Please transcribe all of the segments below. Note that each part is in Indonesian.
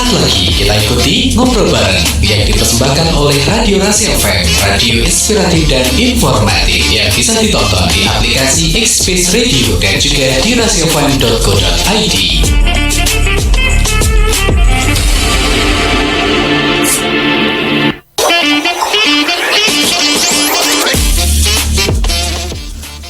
lagi kita ikuti ngobrol bareng yang dipersembahkan oleh Radio Rasi FM, radio inspiratif dan informatif yang bisa ditonton di aplikasi X-Space Radio dan juga di rasiofan.co.id.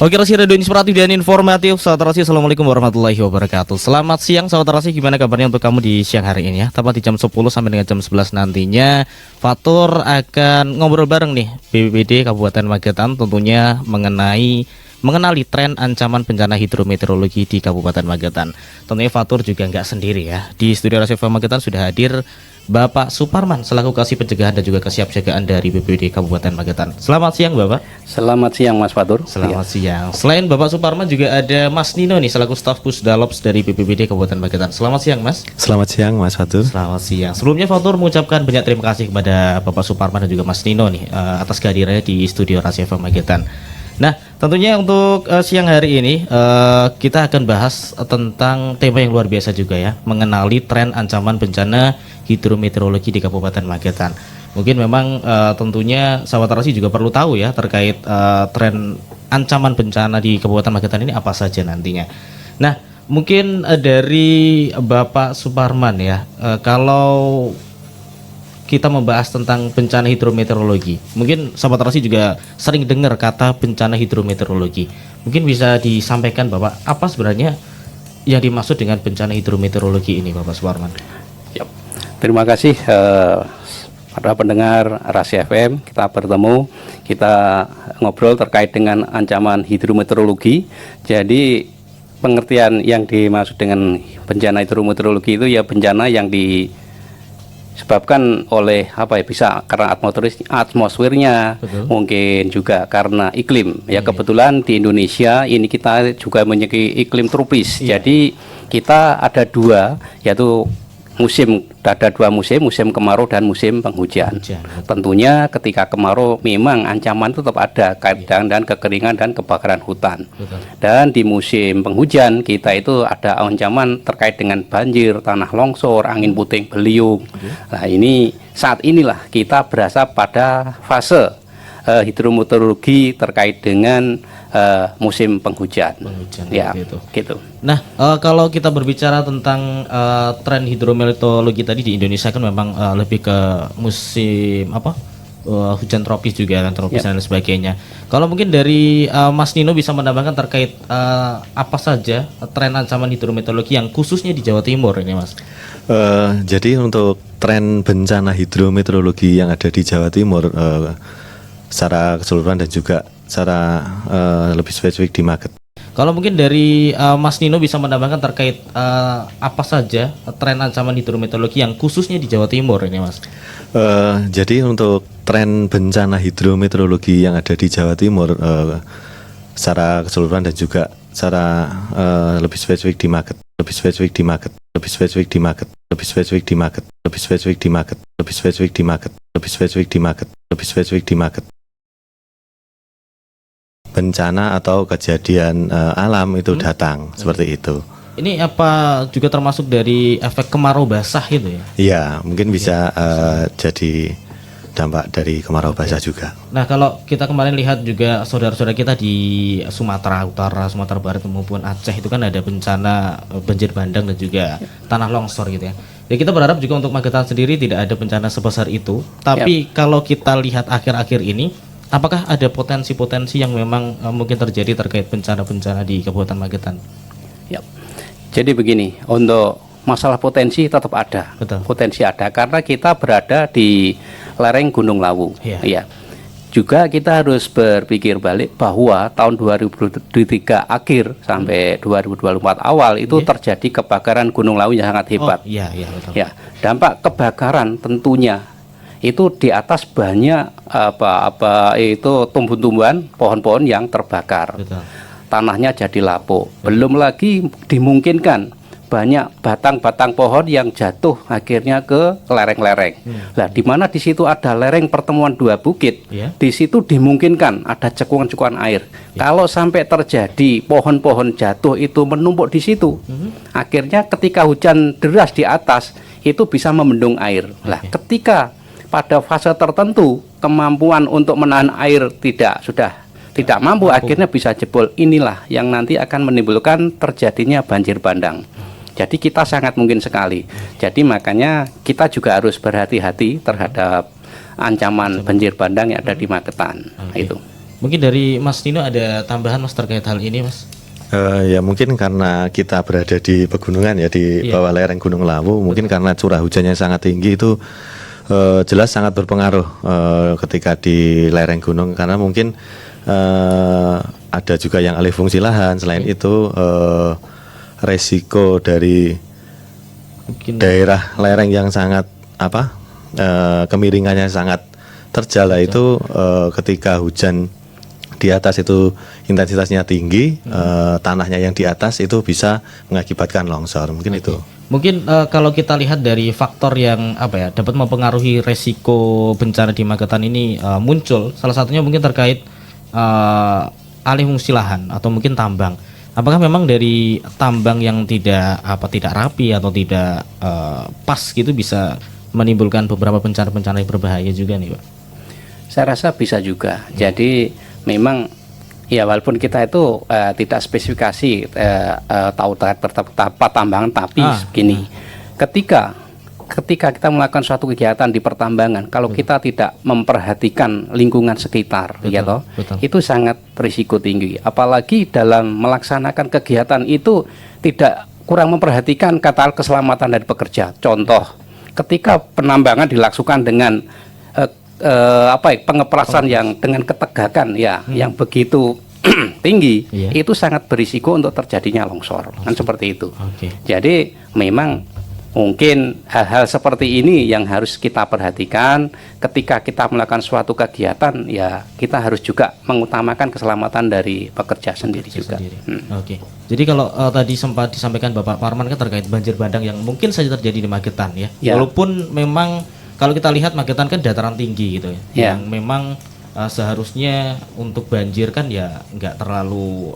Oke, radio inspiratif dan informatif. Sahabat Rasi, assalamualaikum warahmatullahi wabarakatuh. Selamat siang sahabat Rasi, gimana kabarnya untuk kamu di siang hari ini ya? Tepat di jam 10 sampai dengan jam 11 nantinya Fatur akan ngobrol bareng nih BPBD Kabupaten Magetan, tentunya mengenali tren ancaman bencana hidrometeorologi di Kabupaten Magetan. Tentunya Fatur juga nggak sendiri ya. Di studio Rasi FM Magetan sudah hadir Bapak Suparman selaku Kasih Pencegahan dan juga Kesiapsiagaan dari BPBD Kabupaten Magetan. Selamat siang Bapak. Selamat siang Mas Fatur. Selamat siang. Selain Bapak Suparman juga ada Mas Nino nih selaku staf Pusdalops dari BPBD Kabupaten Magetan. Selamat siang Mas. Selamat siang Mas Fatur. Selamat siang. Sebelumnya Fatur mengucapkan banyak terima kasih kepada Bapak Suparman dan juga Mas Nino nih atas kehadirannya di studio Rasi FM Magetan. Nah, tentunya untuk siang hari ini kita akan bahas tentang tema yang luar biasa juga ya, mengenali tren ancaman bencana hidrometeorologi di Kabupaten Magetan. Mungkin memang tentunya sahabat Rasi juga perlu tahu ya terkait tren ancaman bencana di Kabupaten Magetan ini apa saja nantinya. Nah, mungkin dari Bapak Suparman ya, kalau kita membahas tentang bencana hidrometeorologi, mungkin sahabat Rasi juga sering dengar kata bencana hidrometeorologi. Mungkin bisa disampaikan Bapak, apa sebenarnya yang dimaksud dengan bencana hidrometeorologi ini Bapak Suparman? Yep. Terima kasih para pendengar Rasi FM. Kita bertemu, kita ngobrol terkait dengan ancaman hidrometeorologi. Jadi pengertian yang dimaksud dengan bencana hidrometeorologi itu ya bencana yang disebabkan oleh bisa karena atmosfernya, betul. Mungkin juga karena iklim. Ya kebetulan di Indonesia ini kita juga memiliki iklim tropis. Jadi kita ada dua, yaitu ada dua musim kemarau dan musim penghujan. Tentunya ketika kemarau memang ancaman itu tetap ada kaitan dan kekeringan dan kebakaran hutan. Betul. Dan di musim penghujan kita itu ada ancaman terkait dengan banjir, tanah longsor, angin puting beliung. Nah ini saat inilah kita berasa pada fase hidrometeorologi terkait dengan musim penghujan ya gitu. Nah, kalau kita berbicara tentang tren hidrometeorologi tadi di Indonesia kan memang lebih ke musim hujan tropis juga kan, tropis dan sebagainya. Kalau mungkin dari Mas Nino bisa menambahkan terkait apa saja tren ancaman hidrometeorologi yang khususnya di Jawa Timur ini Mas? Jadi untuk tren bencana hidrometeorologi yang ada di Jawa Timur secara keseluruhan dan juga secara lebih spesifik di Magetan. Kalau mungkin dari Mas Nino bisa menambahkan terkait apa saja tren ancaman hidrometeorologi yang khususnya di Jawa Timur ini Mas? Jadi untuk tren bencana hidrometeorologi yang ada di Jawa Timur secara keseluruhan dan juga secara lebih spesifik di Magetan. Bencana atau kejadian alam itu datang seperti itu. Ini apa juga termasuk dari efek kemarau basah itu ya? Iya, mungkin bisa jadi dampak dari kemarau basah juga. Nah, kalau kita kemarin lihat juga saudara-saudara kita di Sumatera Utara, Sumatera Barat maupun Aceh itu kan ada bencana banjir bandang dan juga tanah longsor gitu ya. Ya kita berharap juga untuk Magetan sendiri tidak ada bencana sebesar itu. Tapi kalau kita lihat akhir-akhir ini, apakah ada potensi-potensi yang memang mungkin terjadi terkait bencana-bencana di Kabupaten Magetan? Ya. Jadi begini, untuk masalah potensi tetap ada. Betul. Potensi ada karena kita berada di lereng Gunung Lawu. Ya. Juga kita harus berpikir balik bahwa tahun 2023 akhir sampai 2024 awal itu terjadi kebakaran Gunung Lawu yang sangat hebat. Betul. Ya, dampak kebakaran tentunya itu di atas banyak itu tumbuh-tumbuhan, pohon-pohon yang terbakar. Betul. Tanahnya jadi lapuk. Belum lagi dimungkinkan banyak batang-batang pohon yang jatuh akhirnya ke lereng-lereng. Nah, di mana di situ ada lereng pertemuan dua bukit, di situ dimungkinkan ada cekuan-cekuan air. Kalau sampai terjadi pohon-pohon jatuh itu menumpuk di situ, akhirnya ketika hujan deras di atas itu bisa membendung air. Lah, ketika pada fase tertentu kemampuan untuk menahan air sudah tidak mampu, akhirnya bisa jebol. Inilah yang nanti akan menimbulkan terjadinya banjir bandang. Jadi kita sangat mungkin sekali. Jadi makanya kita juga harus berhati-hati terhadap ancaman banjir bandang yang ada di Magetan. Itu. Mungkin dari Mas Nino ada tambahan Mas terkait hal ini, Mas? Ya mungkin karena kita berada di pegunungan ya, di bawah lereng Gunung Lawu, mungkin karena curah hujannya sangat tinggi itu jelas sangat berpengaruh ketika di lereng gunung, karena mungkin ada juga yang alih fungsi lahan. Selain itu resiko dari Mungkin daerah lereng yang sangat kemiringannya sangat terjal itu ketika hujan di atas itu intensitasnya tinggi, tanahnya yang di atas itu bisa mengakibatkan longsor. Mungkin itu. Mungkin kalau kita lihat dari faktor yang dapat mempengaruhi resiko bencana di Magetan ini muncul, salah satunya mungkin terkait alih fungsi lahan atau mungkin tambang. Apakah memang dari tambang yang tidak rapi atau tidak pas gitu bisa menimbulkan beberapa bencana-bencana yang berbahaya juga nih, Pak? Saya rasa bisa juga. Jadi memang ya walaupun kita itu tidak spesifikasi tahu apa tambangan, tapi begini, ketika kita melakukan suatu kegiatan di pertambangan, kalau kita tidak memperhatikan lingkungan sekitar, itu sangat risiko tinggi. Apalagi dalam melaksanakan kegiatan itu tidak kurang memperhatikan kata keselamatan dari pekerja. Contoh, ketika penambangan dilakukan dengan pengeprasan yang dengan ketegakan yang begitu tinggi, itu sangat berisiko untuk terjadinya longsor. Kan seperti itu. Jadi memang mungkin hal-hal seperti ini yang harus kita perhatikan ketika kita melakukan suatu kegiatan. Ya kita harus juga mengutamakan keselamatan dari pekerja sendiri juga. Jadi kalau tadi sempat disampaikan Bapak Parman kan terkait banjir bandang yang mungkin saja terjadi di Magetan ya. Walaupun memang kalau kita lihat Magetan kan dataran tinggi gitu ya. Yang memang seharusnya untuk banjir kan ya nggak terlalu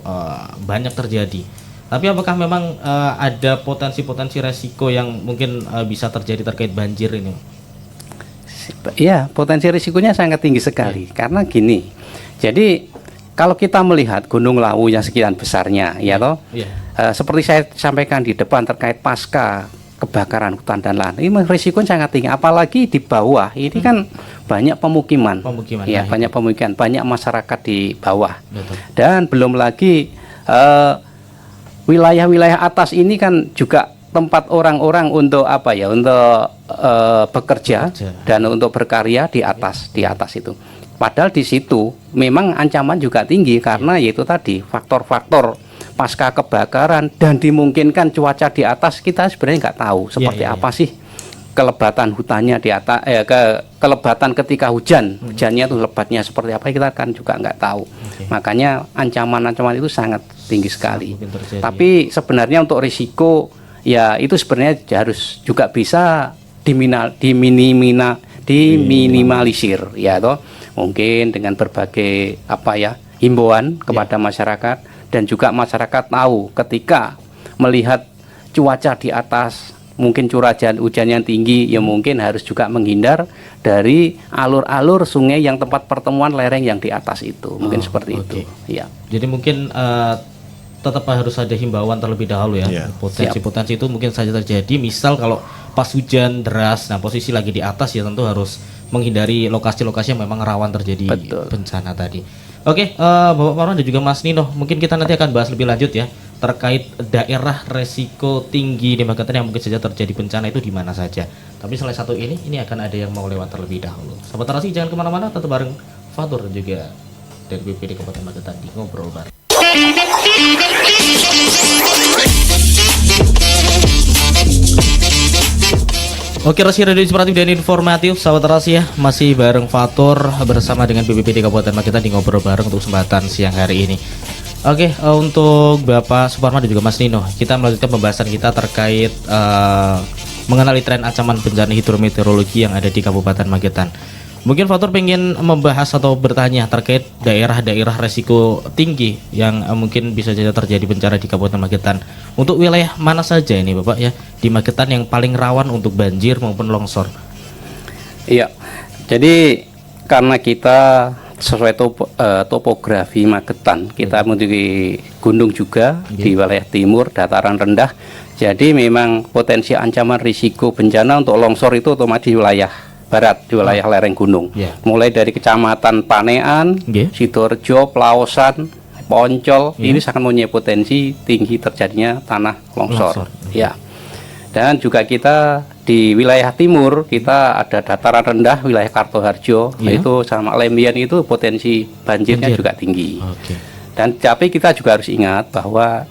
banyak terjadi. Tapi apakah memang ada potensi-potensi resiko yang mungkin bisa terjadi terkait banjir ini? Ya, potensi risikonya sangat tinggi sekali. Karena gini, jadi kalau kita melihat Gunung Lawu yang sekian besarnya, seperti saya sampaikan di depan terkait pasca kebakaran hutan dan lahan, ini risikonya sangat tinggi. Apalagi di bawah ini kan banyak pemukiman, banyak pemukiman, banyak masyarakat di bawah. Dan belum lagi wilayah-wilayah atas ini kan juga tempat orang-orang untuk untuk bekerja dan untuk berkarya di atas itu. Padahal di situ memang ancaman juga tinggi karena yaitu tadi faktor-faktor pasca kebakaran dan dimungkinkan cuaca di atas kita sebenarnya nggak tahu seperti apa sih kelebatan hutannya di atas, kelebatan ketika hujannya itu lebatnya seperti apa kita kan juga nggak tahu. Makanya ancaman-ancaman itu sangat tinggi sekali. Tapi sebenarnya untuk risiko ya itu sebenarnya harus juga bisa diminimalisir ya toh. Mungkin dengan berbagai himbauan kepada masyarakat, dan juga masyarakat tahu ketika melihat cuaca di atas mungkin curah hujan yang tinggi, ya mungkin harus juga menghindar dari alur-alur sungai yang tempat pertemuan lereng yang di atas itu. Mungkin seperti itu. Ya. Jadi mungkin tetap harus ada himbauan terlebih dahulu ya. Potensi-potensi itu mungkin saja terjadi. Misal kalau pas hujan deras, nah posisi lagi di atas ya tentu harus menghindari lokasi-lokasi yang memang rawan terjadi bencana tadi. Oke, Bapak Parman dan juga Mas Nino, mungkin kita nanti akan bahas lebih lanjut ya terkait daerah resiko tinggi di Magetan yang mungkin saja terjadi bencana itu di mana saja. Tapi salah satu ini akan ada yang mau lewat terlebih dahulu. Sahabat Narasi, jangan kemana-mana, tetap bareng Fatur dan juga dari BPD Kabupaten Magetan di Ngobrol Bareng. Oke, Rasi Radio Inspiratif dan Informatif, sahabat Rasi ya, masih bareng Fatur bersama dengan BPPD Kabupaten Magetan di Ngobrol Bareng untuk kesempatan siang hari ini. Oke, untuk Bapak Suparman dan juga Mas Nino, kita melanjutkan pembahasan kita terkait mengenali tren ancaman bencana hidrometeorologi yang ada di Kabupaten Magetan. Mungkin Fatur pengen membahas atau bertanya terkait daerah-daerah resiko tinggi yang mungkin bisa saja terjadi bencana di Kabupaten Magetan. Untuk wilayah mana saja ini Bapak ya di Magetan yang paling rawan untuk banjir maupun longsor? Iya, jadi karena kita sesuai topografi Magetan, kita memiliki gunung juga di wilayah timur, dataran rendah. Jadi memang potensi ancaman risiko bencana untuk longsor itu otomatis di wilayah barat, di wilayah lereng gunung. Mulai dari kecamatan Panean, Sidoarjo, Plaosan, Poncol, ini sangat mempunyai potensi tinggi terjadinya tanah longsor. Ya. Dan juga kita di wilayah timur kita ada dataran rendah wilayah Kartoharjo, itu sama Lembian itu potensi banjirnya juga tinggi. Dan tapi kita juga harus ingat bahwa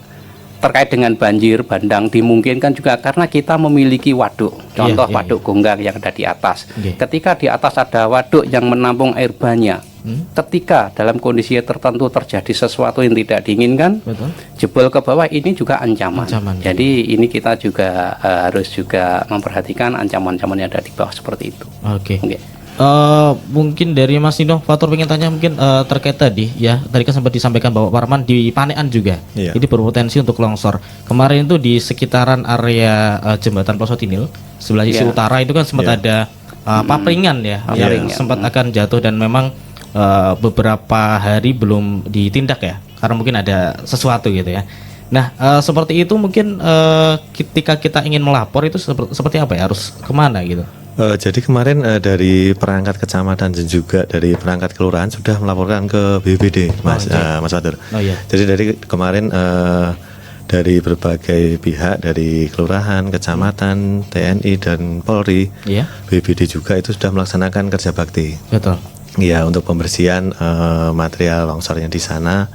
terkait dengan banjir bandang dimungkinkan juga karena kita memiliki waduk, contoh waduk Gonggang yang ada di atas. Ketika di atas ada waduk yang menampung air banyak, ketika dalam kondisi tertentu terjadi sesuatu yang tidak diinginkan, jebol ke bawah, ini juga ancaman. Jadi ini kita juga harus juga memperhatikan ancaman-ancaman yang ada di bawah seperti itu. Mungkin dari Mas Nino, Fatur pengen tanya mungkin terkait tadi ya, tadi kan sempat disampaikan bahwa Parman di Panean juga ini berpotensi untuk longsor. Kemarin itu di sekitaran area jembatan Plosotinil sebelah sisi utara itu kan sempat ada papringan ya, yang sempat akan jatuh dan memang beberapa hari belum ditindak ya, karena mungkin ada sesuatu gitu ya. Nah seperti itu mungkin ketika kita ingin melapor itu seperti apa ya, harus kemana gitu? Jadi kemarin dari perangkat kecamatan dan juga dari perangkat kelurahan sudah melaporkan ke BPBD, Mas Fatur. Jadi dari kemarin dari berbagai pihak, dari kelurahan, kecamatan, TNI dan Polri, BPBD juga itu sudah melaksanakan kerja bakti. Ya, untuk pembersihan material longsornya di sana,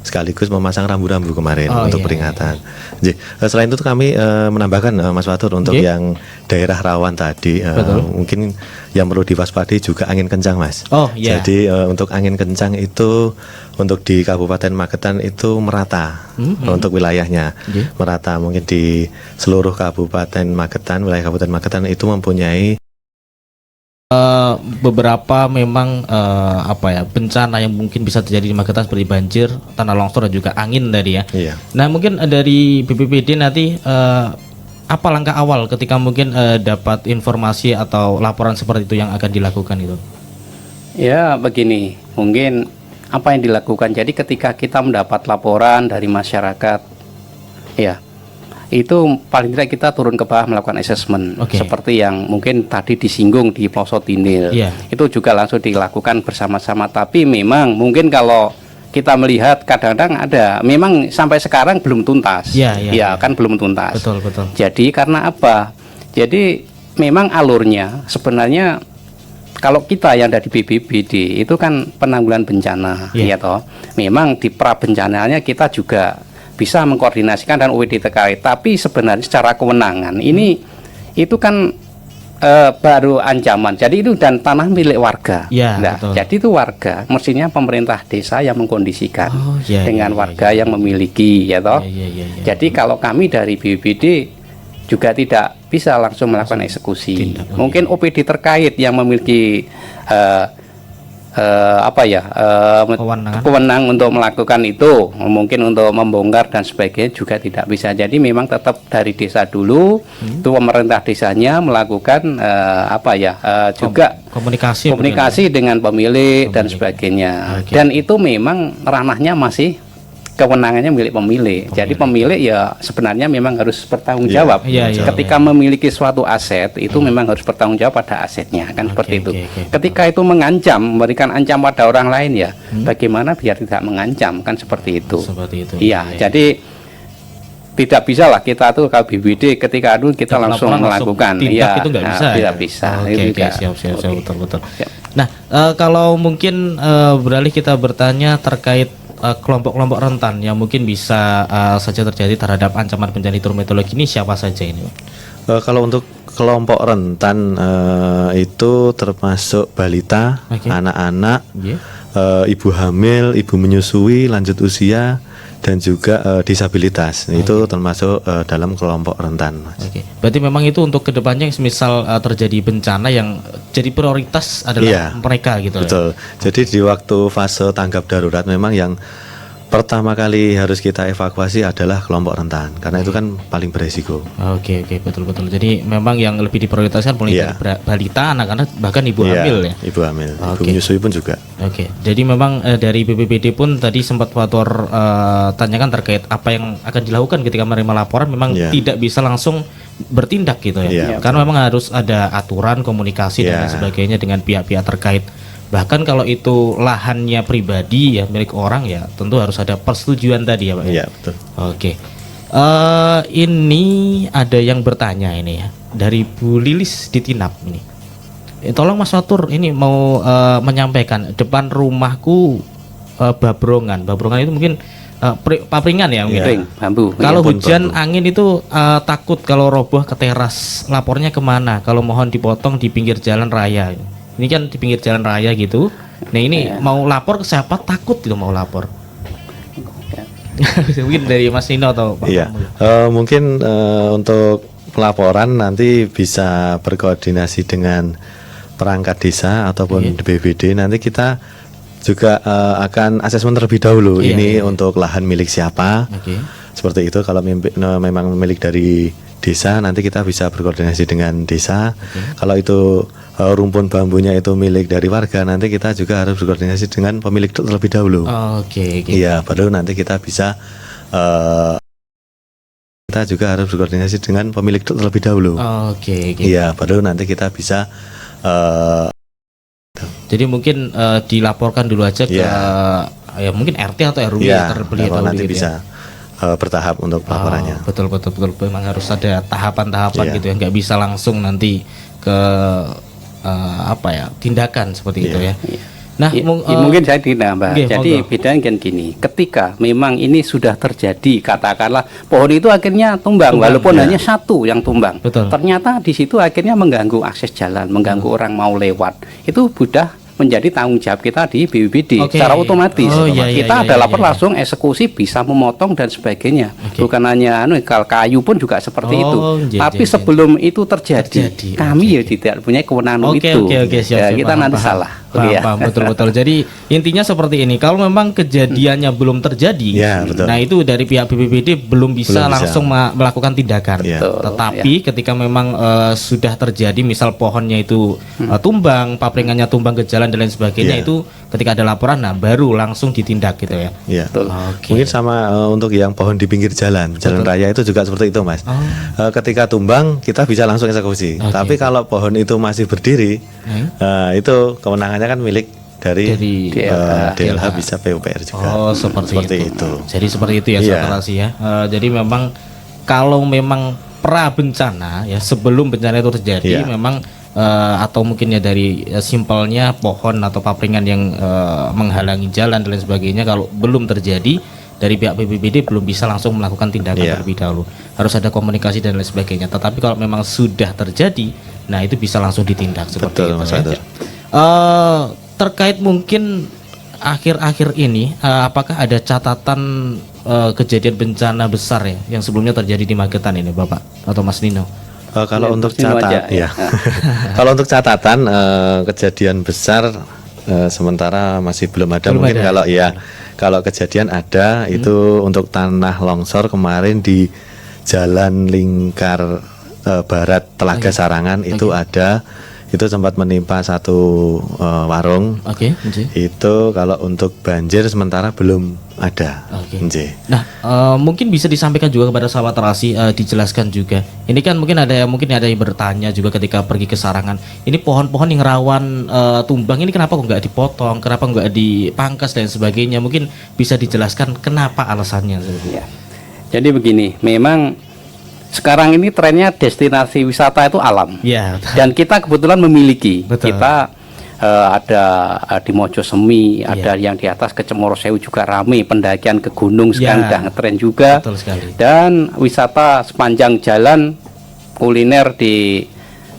sekaligus memasang rambu-rambu kemarin untuk peringatan. Jadi, selain itu kami menambahkan Mas Fatur untuk yang daerah rawan tadi, mungkin yang perlu diwaspadai juga angin kencang, Mas. Jadi untuk angin kencang itu untuk di Kabupaten Magetan itu merata untuk wilayahnya, merata mungkin di seluruh Kabupaten Magetan, wilayah Kabupaten Magetan itu mempunyai beberapa memang bencana yang mungkin bisa terjadi di Magetan seperti banjir, tanah longsor dan juga angin tadi ya. Nah mungkin dari BPBD nanti apa langkah awal ketika mungkin dapat informasi atau laporan seperti itu yang akan dilakukan itu? Ya begini, mungkin apa yang dilakukan. Jadi ketika kita mendapat laporan dari masyarakat, ya itu paling tidak kita turun ke bawah melakukan assessment seperti yang mungkin tadi disinggung di Plosotinil. Itu juga langsung dilakukan bersama-sama. Tapi memang mungkin kalau kita melihat kadang-kadang ada memang sampai sekarang belum tuntas. Kan belum tuntas. Betul. Jadi karena apa? Jadi memang alurnya sebenarnya kalau kita yang dari BPBD itu kan penanggulangan bencana, ya toh. Memang di pra bencananya kita juga bisa mengkoordinasikan dan UPD terkait, tapi sebenarnya secara kewenangan ini itu kan baru ancaman. Jadi itu dan tanah milik warga. Jadi itu warga, mestinya pemerintah desa yang mengkondisikan dengan warga yang memiliki, ya toh. Jadi kalau kami dari BPBD juga tidak bisa langsung melakukan eksekusi. Mungkin OPD terkait yang memiliki kewenangan untuk melakukan itu, mungkin untuk membongkar dan sebagainya juga tidak bisa. Jadi memang tetap dari desa dulu, itu pemerintah desanya melakukan juga komunikasi dengan pemilik dan sebagainya. Dan itu memang ranahnya masih kewenangannya milik pemilik. Jadi pemilik ya sebenarnya memang harus bertanggung jawab. Ketika memiliki suatu aset itu memang harus bertanggung jawab pada asetnya, kan seperti itu. Ketika itu mengancam, memberikan ancaman pada orang lain, ya bagaimana biar tidak mengancam, kan seperti itu. Jadi tidak bisa lah kita tuh kalau BPBD ketika kita langsung melakukan, itu nggak bisa. Siap, betul. Nah, kalau mungkin beralih kita bertanya terkait kelompok-kelompok rentan yang mungkin bisa saja terjadi terhadap ancaman bencana hidrometeorologi ini, siapa saja ini? Kalau untuk kelompok rentan itu termasuk balita, anak-anak, ibu hamil, ibu menyusui, lanjut usia, dan juga disabilitas. Itu termasuk dalam kelompok rentan, Mas. Oke. Berarti memang itu untuk kedepannya, misal terjadi bencana yang jadi prioritas adalah mereka gitu. Betul. Jadi di waktu fase tanggap darurat memang yang pertama kali harus kita evakuasi adalah kelompok rentan, karena itu kan paling beresiko. Oke, betul. Jadi memang yang lebih diprioritaskan mulai dari balita, anak-anak, bahkan ibu hamil ya. Ibu hamil, ibu menyusui pun juga. Oke. Jadi memang dari BPBD pun tadi sempat Fatur tanyakan terkait apa yang akan dilakukan ketika menerima laporan, memang tidak bisa langsung bertindak gitu ya. Karena memang harus ada aturan komunikasi dan lain sebagainya dengan pihak-pihak terkait. Bahkan kalau itu lahannya pribadi ya, milik orang ya, tentu harus ada persetujuan tadi ya Pak. Iya, betul. Oke. Ini ada yang bertanya ini ya, dari Bu Lilis di Tinap ini. Tolong Mas Fatur ini mau menyampaikan, depan rumahku babrongan itu mungkin papringan ya mungkin. Bambu. Kalau hujan angin itu takut kalau roboh ke teras, lapornya kemana? Kalau mohon dipotong di pinggir jalan raya. Ini kan di pinggir jalan raya gitu. Nah ini mau lapor ke siapa? Takut itu mau lapor. Mungkin dari Mas Nino atau Pak. Iya. Mungkin untuk pelaporan nanti bisa berkoordinasi dengan perangkat desa ataupun BPBD. Nanti kita juga akan asesmen terlebih dahulu. Ini untuk lahan milik siapa. Seperti itu. Kalau memang milik dari desa, nanti kita bisa berkoordinasi dengan desa. Kalau itu rumpun bambunya itu milik dari warga, nanti kita juga harus berkoordinasi dengan pemilik terlebih dahulu. Iya, baru nanti kita bisa kita juga harus berkoordinasi dengan pemilik terlebih dahulu. Iya, baru nanti kita bisa jadi mungkin dilaporkan dulu aja ke ya mungkin RT atau RW terlebih dahulu nanti bisa bertahap untuk pelaporannya. Betul. Memang harus ada tahapan-tahapan gitu ya, nggak bisa langsung nanti ke tindakan seperti itu ya. Nah, mungkin saya dinambah. Jadi bedanya kan gini, ketika memang ini sudah terjadi, katakanlah pohon itu akhirnya tumbang walaupun hanya satu yang tumbang. Ternyata di situ akhirnya mengganggu akses jalan, mengganggu orang mau lewat. Itu sudah menjadi tanggung jawab kita di BPBD secara otomatis. Kita ada lapor langsung eksekusi, bisa memotong dan sebagainya. Bukan hanya kalau kayu pun juga seperti itu. Tapi sebelum itu terjadi, kami ya tidak punya kewenangan itu. Siap, kita nanti salah. Paham, betul. Jadi intinya seperti ini. Kalau memang kejadiannya belum terjadi, nah itu dari pihak BPBD belum bisa langsung melakukan tindakan. Tetapi ketika memang sudah terjadi, misal pohonnya itu tumbang, papringannya tumbang ke jalan dan lain sebagainya, itu ketika ada laporan, nah baru langsung ditindak gitu ya. Mungkin sama untuk yang pohon di pinggir jalan raya itu juga seperti itu, Mas. Ketika tumbang kita bisa langsung eksekusi. Tapi kalau pohon itu masih berdiri, itu kewenangannya kan milik dari DLH, bisa PUPR juga. Seperti itu. Jadi seperti itu ya saturasi ya. Jadi memang kalau memang pra bencana ya, sebelum bencana itu terjadi, memang atau mungkin ya dari simpelnya pohon atau papringan yang menghalangi jalan dan lain sebagainya, kalau belum terjadi, dari pihak BPBD belum bisa langsung melakukan tindakan terlebih dahulu. Harus ada komunikasi dan lain sebagainya. Tetapi kalau memang sudah terjadi, nah itu bisa langsung ditindak seperti itu. Terkait mungkin akhir-akhir ini, apakah ada catatan kejadian bencana besar ya yang sebelumnya terjadi di Magetan ini, Bapak atau Mas Nino? Kalau untuk catatan, kalau untuk catatan kejadian besar sementara masih belum ada. Mungkin kalau kejadian ada itu untuk tanah longsor kemarin di Jalan Lingkar Barat Telaga Sarangan itu ada. Itu sempat menimpa satu warung. Itu kalau untuk banjir sementara belum ada. Nah, mungkin bisa disampaikan juga kepada sahabat Terasi, dijelaskan juga. Ini kan mungkin ada yang bertanya juga ketika pergi ke Sarangan. Ini pohon-pohon yang rawan tumbang ini kenapa kok nggak dipotong? Kenapa nggak dipangkas dan sebagainya? Mungkin bisa dijelaskan kenapa alasannya. Jadi begini, memang sekarang ini trennya destinasi wisata itu alam, dan kita kebetulan memiliki. Kita ada di Mojosemi, ada yang di atas ke Cemorosewu juga ramai, pendakian ke gunung sekarang udah ngetren juga. Dan wisata sepanjang jalan kuliner di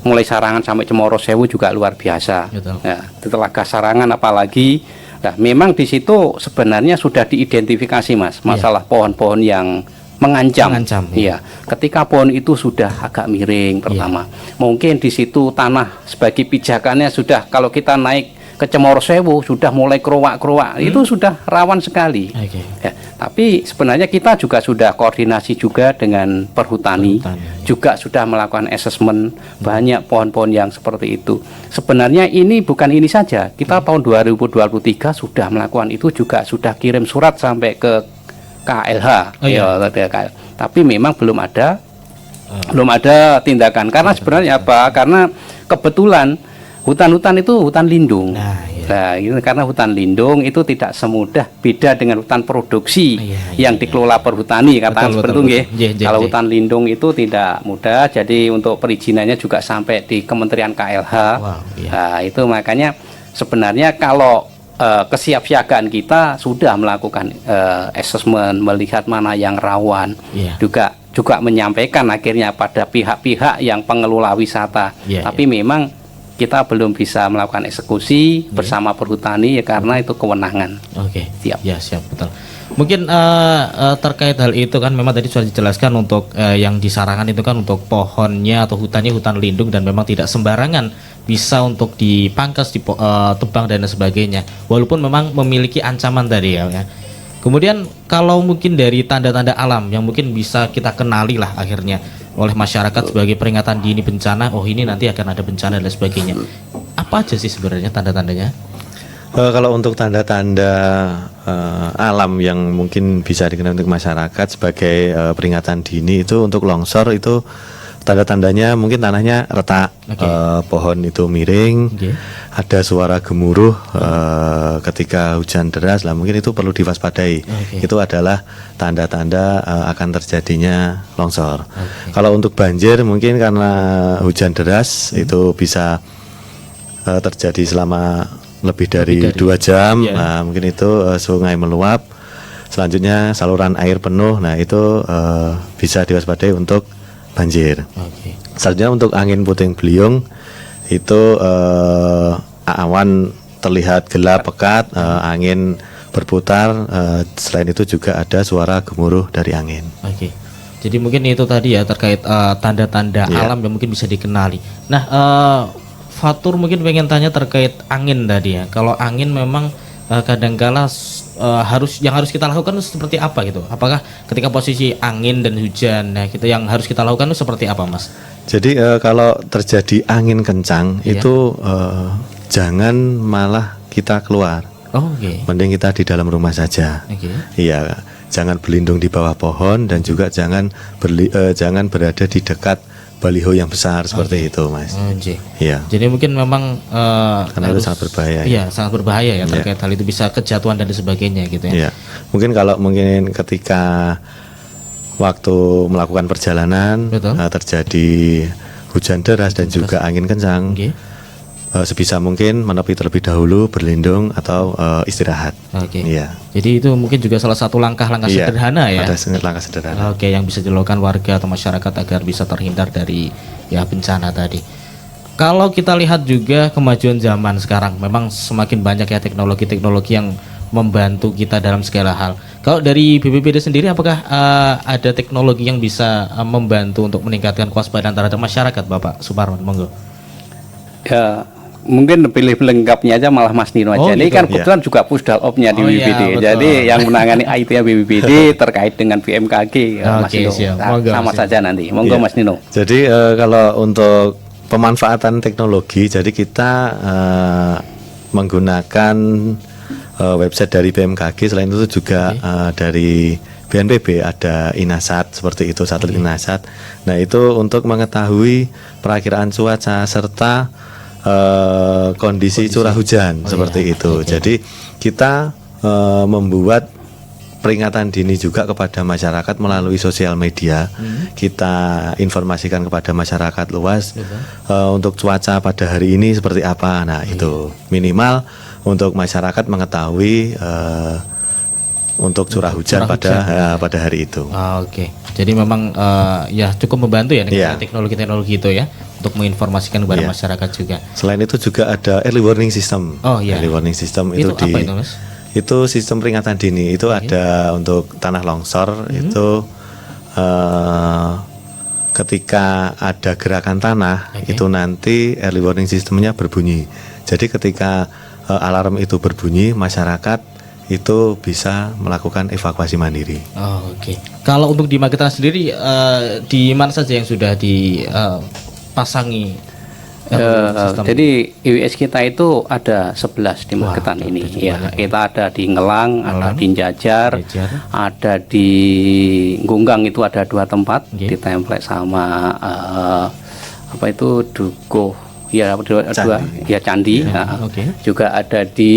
mulai Sarangan sampai Cemorosewu juga luar biasa. Nah, di Telaga Sarangan apalagi Nah, memang di situ sebenarnya sudah diidentifikasi, Mas, masalah pohon-pohon yang mengancam. Iya. Ketika pohon itu sudah agak miring pertama, mungkin di situ tanah sebagai pijakannya sudah, kalau kita naik ke Cemoro Sewu sudah mulai keruak-keruak, itu sudah rawan sekali. Ya, tapi sebenarnya kita juga sudah koordinasi juga dengan perhutani, juga sudah melakukan asesmen banyak pohon-pohon yang seperti itu. Sebenarnya ini bukan ini saja, kita tahun 2023 sudah melakukan itu, juga sudah kirim surat sampai ke KLH, tapi memang belum ada tindakan, karena sebenarnya apa? Karena kebetulan hutan-hutan itu hutan lindung. Nah, itu karena hutan lindung itu tidak semudah, beda dengan hutan produksi yang dikelola perhutani, katakan seperti itu nggih. Kalau hutan lindung itu tidak mudah, jadi untuk perizinannya juga sampai di Kementerian KLH. Nah, itu makanya sebenarnya kalau kesiapsiagaan kita sudah melakukan asesmen, melihat mana yang rawan, juga menyampaikan akhirnya pada pihak-pihak yang pengelola wisata. Tapi memang kita belum bisa melakukan eksekusi bersama perhutani, ya karena itu kewenangan. Siap. Ya, siap, betul. Mungkin terkait hal itu kan memang tadi sudah dijelaskan untuk yang disarankan itu kan untuk pohonnya atau hutannya hutan lindung dan memang tidak sembarangan bisa untuk dipangkas, ditebang dan sebagainya. Walaupun memang memiliki ancaman tadi ya. Kemudian kalau mungkin dari tanda-tanda alam yang mungkin bisa kita kenali lah akhirnya oleh masyarakat sebagai peringatan dini bencana, oh ini nanti akan ada bencana dan sebagainya. Apa aja sih sebenarnya tanda-tandanya? Kalau untuk tanda-tanda alam yang mungkin bisa dikenal untuk masyarakat sebagai peringatan dini, itu untuk longsor itu tanda-tandanya mungkin tanahnya retak, pohon itu miring, ada suara gemuruh ketika hujan deras, lah mungkin itu perlu diwaspadai. Itu adalah tanda-tanda akan terjadinya longsor. Kalau untuk banjir mungkin karena hujan deras itu bisa terjadi selama lebih dari 2 jam. Nah, mungkin itu sungai meluap, selanjutnya saluran air penuh. Nah, itu bisa diwaspadai untuk banjir. Selanjutnya untuk angin puting beliung itu awan terlihat gelap pekat, angin berputar. Selain itu juga ada suara gemuruh dari angin. Jadi mungkin itu tadi ya terkait tanda-tanda alam yang mungkin bisa dikenali. Nah, Fatur mungkin pengen tanya terkait angin tadi ya. Kalau angin memang kadangkala harus kita lakukan itu seperti apa gitu? Apakah ketika posisi angin dan hujan, nah kita yang harus kita lakukan itu seperti apa, Mas? Jadi kalau terjadi angin kencang itu jangan malah kita keluar. Mending kita di dalam rumah saja. Iya, jangan berlindung di bawah pohon dan juga jangan berada di dekat baliho yang besar seperti itu, Mas. Iya. Jadi mungkin memang karena itu sangat berbahaya. Iya, sangat berbahaya ya terkait hal itu, bisa kejatuhan dan sebagainya gitu ya. Iya. Mungkin ketika waktu melakukan perjalanan terjadi hujan deras dan juga angin kencang, sebisa mungkin menepi terlebih dahulu, berlindung atau istirahat. Iya. Jadi itu mungkin juga salah satu langkah-langkah sederhana ya. Ada langkah sederhana. Yang bisa dilakukan warga atau masyarakat agar bisa terhindar dari bencana tadi. Kalau kita lihat juga kemajuan zaman sekarang, memang semakin banyak ya teknologi-teknologi yang membantu kita dalam segala hal. Kalau dari BPBD sendiri, apakah ada teknologi yang bisa membantu untuk meningkatkan kewaspadaan terhadap masyarakat, Bapak Suparman? Monggo. Ya, mungkin lebih lengkapnya aja malah Mas Nino aja. Ini kan kebetulan juga pusdalopnya di BPBD. Jadi yang menangani IT-nya BPBD terkait dengan BMKG, Mas Nino. Sama saja nanti. Monggo Mas Nino. Jadi kalau untuk pemanfaatan teknologi, jadi kita menggunakan website dari BMKG. Selain itu juga dari BNPB ada Inasat seperti itu, satelit Inasat. Nah, itu untuk mengetahui perakiraan cuaca serta kondisi curah hujan seperti itu. Jadi kita membuat peringatan dini juga kepada masyarakat melalui sosial media. Kita informasikan kepada masyarakat luas untuk cuaca pada hari ini seperti apa. Nah, itu minimal untuk masyarakat mengetahui untuk curah hujan pada hari itu. Oke. Jadi memang ya cukup membantu ya dengan Iya. teknologi-teknologi itu ya untuk menginformasikan kepada Iya. masyarakat juga. Selain itu juga ada early warning system. Oh, iya. Early warning system Itu itu apa itu, Mas? itu sistem peringatan dini. Itu ada untuk tanah longsor itu ketika ada gerakan tanah itu nanti early warning sistemnya berbunyi. Jadi ketika alarm itu berbunyi, masyarakat itu bisa melakukan evakuasi mandiri. Oh, oke. Kalau untuk di Magetan sendiri di mana saja yang sudah dipasangi sistem? Jadi IWS kita itu ada 11 di Magetan ini. Ya, kita ada di Ngelang, ada di Jajar, ada di Gunggang itu ada 2 tempat, ditemplek sama apa itu Dukuh. Ya, dua ya Candi. Juga ada di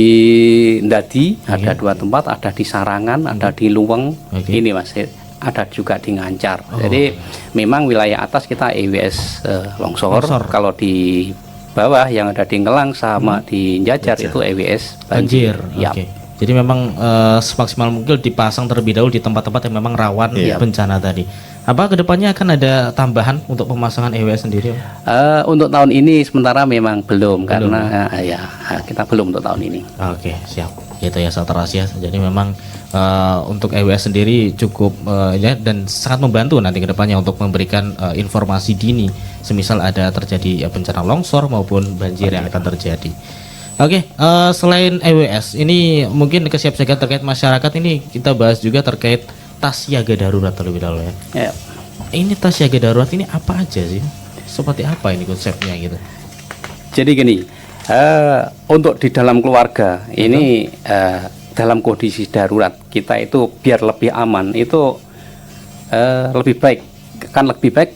Ndadi, ada 2 tempat, ada di Sarangan, ada di Luweng. Ini Mas, ada juga di Ngancar. Jadi memang wilayah atas kita EWS longsor. Kalau di bawah yang ada di Ngelang sama di Jajar itu EWS banjir. Oke. Jadi memang semaksimal mungkin dipasang terlebih dahulu di tempat-tempat yang memang rawan bencana tadi. Apa kedepannya akan ada tambahan untuk pemasangan EWS sendiri? Untuk tahun ini sementara memang belum karena ya kita belum untuk tahun ini. Oke, siap. Itu ya Sahabat Rahasia. Jadi memang untuk EWS sendiri cukup ya dan sangat membantu nanti kedepannya untuk memberikan informasi dini semisal ada terjadi bencana longsor maupun banjir yang akan terjadi. Oke, selain EWS ini mungkin kesiapsiagaan terkait masyarakat ini kita bahas juga terkait tas siaga darurat terlebih dahulu ya. Ini tas siaga darurat ini apa aja sih? Seperti apa ini konsepnya gitu? Jadi gini, untuk di dalam keluarga ini dalam kondisi darurat kita itu biar lebih aman itu lebih baik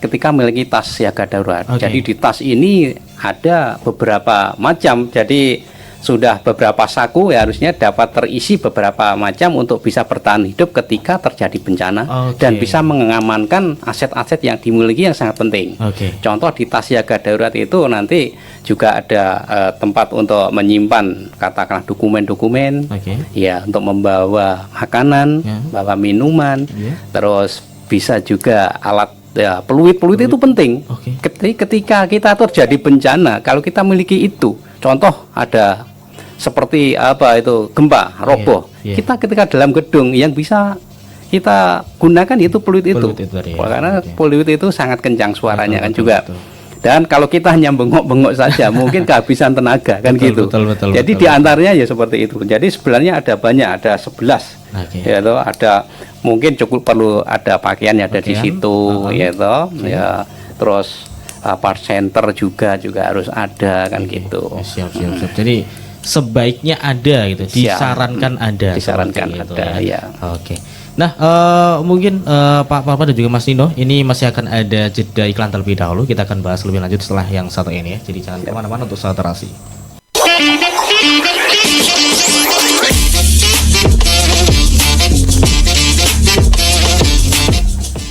ketika memiliki tas siaga darurat. Jadi di tas ini ada beberapa macam. Jadi sudah beberapa saku ya harusnya dapat terisi beberapa macam untuk bisa bertahan hidup ketika terjadi bencana dan bisa mengamankan aset-aset yang dimiliki yang sangat penting. Contoh di tas siaga darurat itu nanti juga ada tempat untuk menyimpan katakanlah dokumen-dokumen, ya untuk membawa makanan, bawa minuman, terus bisa juga alat ya peluit itu penting. Ketika kita terjadi bencana, kalau kita miliki itu, contoh ada seperti apa itu gempa, roboh, kita ketika dalam gedung yang bisa kita gunakan itu peluit itu, karena peluit itu sangat kencang suaranya kan juga. Dan kalau kita hanya bengok-bengok saja, mungkin kehabisan tenaga kan gitu. Jadi diantaranya ya seperti itu. Jadi sebenarnya ada banyak, ada 11. Yaitu ada mungkin cukup perlu ada pakaian yang ada di situ, yaitu ya terus part center juga harus ada kan gitu. Siap. Jadi sebaiknya ada gitu, disarankan ada. Disarankan ada ya. Oke. Nah, mungkin Pak Parma dan juga Mas Nino, ini masih akan ada jeda iklan terlebih dahulu. Kita akan bahas lebih lanjut setelah yang satu ini ya. Jadi jangan kemana-mana untuk saat terasi.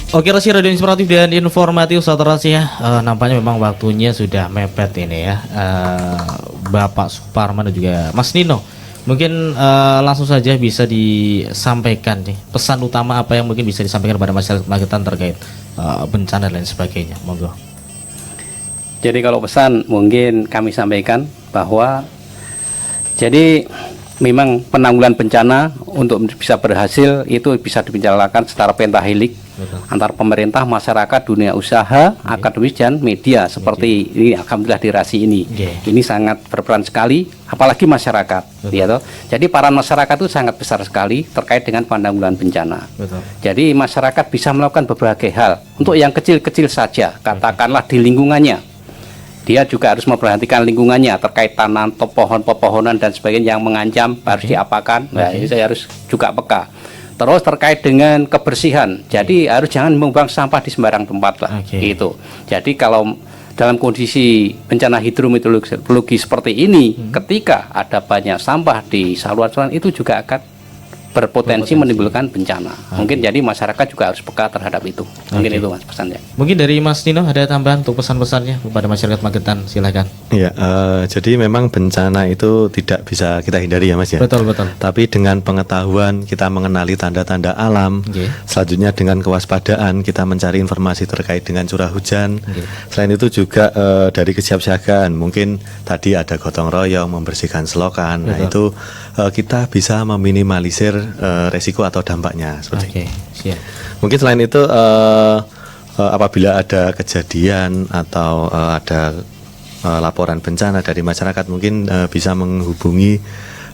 Oke, Rasi Radio Inspiratif dan Informatif Sahabat Rasi ya. Nampaknya memang waktunya sudah mepet ini ya. Bapak Suparman dan juga Mas Nino, mungkin langsung saja bisa disampaikan nih pesan utama apa yang mungkin bisa disampaikan kepada masyarakat Magetan terkait bencana dan lain sebagainya. Monggo. Jadi kalau pesan mungkin kami sampaikan bahwa jadi memang penanggulangan bencana untuk bisa berhasil itu bisa dibicarakan secara pentahelik antar pemerintah, masyarakat, dunia usaha, akademis dan media seperti ini. Alhamdulillah di Rasi ini ini sangat berperan sekali, apalagi masyarakat ya toh. Jadi peran masyarakat itu sangat besar sekali terkait dengan penanggulangan bencana. Jadi masyarakat bisa melakukan berbagai hal untuk yang kecil-kecil saja, katakanlah di lingkungannya. Dia juga harus memperhatikan lingkungannya terkait tanam, pohon-pepohonan dan sebagainya yang mengancam harus diapakan. Nah, ini saya harus juga peka. Terus terkait dengan kebersihan, jadi harus jangan membuang sampah di sembarang tempat lah. Gitu. Jadi kalau dalam kondisi bencana hidrometeorologi seperti ini, ketika ada banyak sampah di saluran-saluran itu juga akan berpotensi menimbulkan bencana. Mungkin jadi masyarakat juga harus peka terhadap itu. Mungkin itu Mas pesannya. Mungkin dari Mas Nino ada tambahan untuk pesan-pesannya kepada masyarakat Magetan, silakan. Ya, jadi memang bencana itu tidak bisa kita hindari ya Mas ya. Betul. Tapi dengan pengetahuan kita mengenali tanda-tanda alam, selanjutnya dengan kewaspadaan kita mencari informasi terkait dengan curah hujan. Selain itu juga dari kesiapsiagaan, mungkin tadi ada gotong royong membersihkan selokan. Nah itu kita bisa meminimalisir resiko atau dampaknya seperti itu. Siap. Mungkin selain itu apabila ada kejadian atau ada laporan bencana dari masyarakat mungkin bisa menghubungi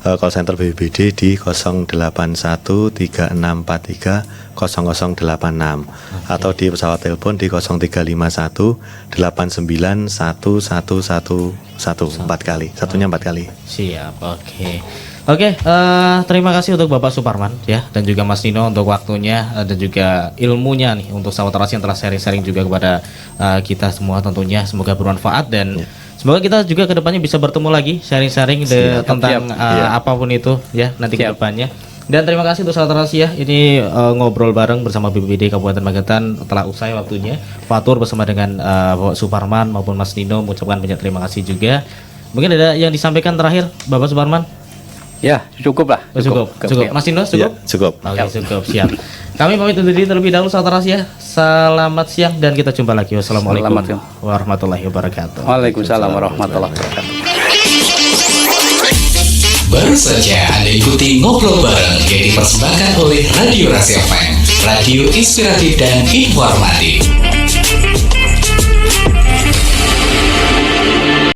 call center BPBD di 08136430086 atau di pesawat telepon di 0351891111 4 kali, satunya 4 kali. Siap, Oke, terima kasih untuk Bapak Suparman ya dan juga Mas Nino untuk waktunya dan juga ilmunya nih untuk sahabat Terasi yang telah sharing-sharing juga kepada kita semua tentunya. Semoga bermanfaat dan semoga kita juga kedepannya bisa bertemu lagi sharing-sharing tentang apapun itu ya nanti kedepannya. Dan terima kasih untuk sahabat Terasi ya. Ini ngobrol bareng bersama BPBD Kabupaten Magetan telah usai waktunya. Fatur bersama dengan Bapak Suparman maupun Mas Nino mengucapkan banyak terima kasih juga. Mungkin ada yang disampaikan terakhir Bapak Suparman? Ya, cukup lah. Cukup. Mas Nino cukup? Ya, cukup. Oke, cukup. Siap. Kami pamit undur diri terlebih dahulu sahabat Terasi ya. Selamat siang dan kita jumpa lagi. Wassalamualaikum warahmatullahi wabarakatuh. Waalaikumsalam warahmatullahi wabarakatuh. Baru saja Anda ikuti ngobrol bareng yang dipersembahkan oleh Radio Rasi FM, radio inspiratif dan informatif.